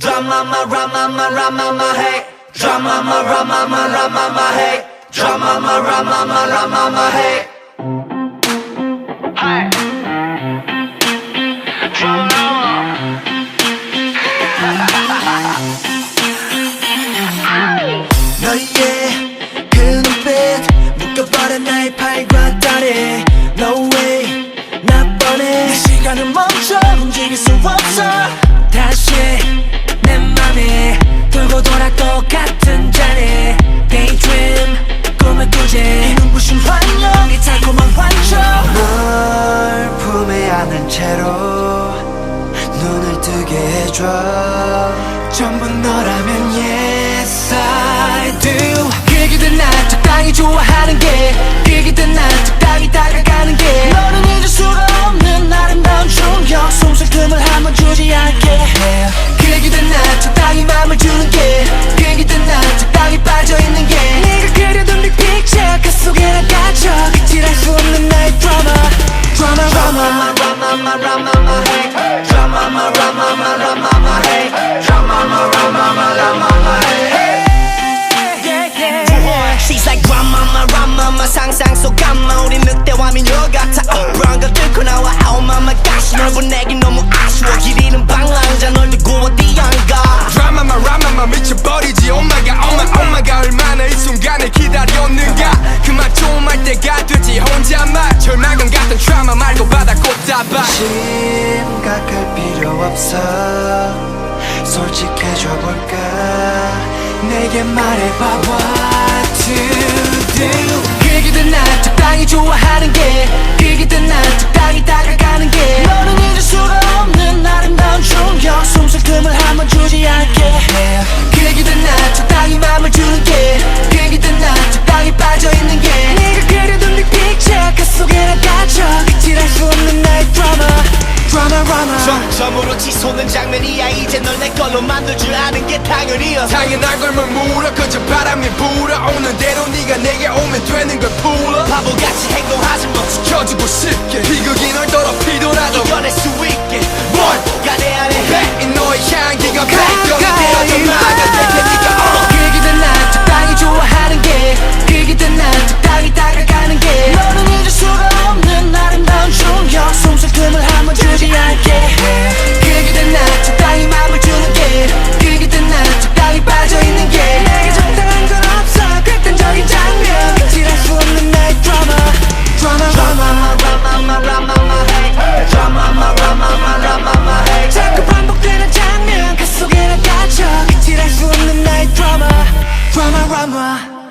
DRAMARAMA hey DRAMARAMA hey DRAMARAMA hey 너의 그 눈빛 묶어버린 나의 팔과 다리 No way 나 뻔해 내 시간은 멈춰 움직일 수 없어 다시 내 맘에 돌고 돌아 똑같은 자리 Daydream 꿈을 꾸지 이 눈부신 환영 이 달콤한 환청 널 품에 안은 채로 눈을 뜨게 해줘 전부 너라면 Yes I do 그기든 나 적당히 좋아하는 게 그기든 나 적당히 다가가는 게 너는 잊을 수가 없는 아름다운 충격 숨쉴 틈을 한번 주지 않게 그기든 나 적당히 맘을 주는 게 그기든 나 적당히 빠져있는 게 네가 그려둔 빅 픽처 그 속에 나 갇혀 그칠할 수 없는 나의 드라마 DRAMARAMA DRAMARAMA hey DRAMARAMA hey DRAMARAMA hey She's like DRAMARAMA 상상 속 감마 우린 늑대와 미녀 같아 그런 걸 뚫고 나와 Oh my gosh 널 보내긴 너무 아쉬워 길 잃은 방랑자 널 두고 어디 안 가 DRAMARAMA 미쳐버리지 Oh my god 얼마나 이 순간을 기다렸는가 그만 좀 할 때가 되지 혼자만 절망감 같은 트라우마 말고 바다 꽃다발 심각할 필요 없어 솔직해져 볼까 내게 말해봐 What to do 그기든 나 적당히 좋아하는 게 그기든 나 적당히 다가가는 게 너는 잊을 수가 없는 아름다운 충격 숨쉴 틈을 한번 주지 않게 그기든 나 적당히 맘을 주는 게 그기든 나 적당히 빠져있는 게 네가 그려둔 빅 픽처 그 속에 나 갇혀 그칠할 수 없는 나의 드라마 DRAMARAMA 점으로 치솟는 장면이야 이제 널 내 걸로 만들 줄 아는 게 당연이야 당연한 걸뭘 물어 그저 바람이 불어오는 대로 네가 내게 오면 되는 걸 풀어 바보같이 행동하지 마 지켜주고 싶게 비극이 널 더럽히더라도 이겨낼 수 있게 뭘가 내 안에 이 너의 향기가 백경이 되어줘 나가 내게 네가 그기든 나 적당히 좋아하는 게 그기든 나 적당히 다가가는 게 너는 잊을 수가 없는 아름다운 충격 숨쉴 틈을 한번 주지 않게 그기든 나 적당히 맘을 주는 게 그기든 나 적당히 빠져있는 게 내게 적당한 건 없어 극단적인 장면 그칠할 수 없는 나의 드라마 DRAMARAMA hey DRAMARAMA hey 자꾸 반복되는 장면 그 속에 나 갇혀 그칠할 수 없는 나의 드라마 DRAMARAMA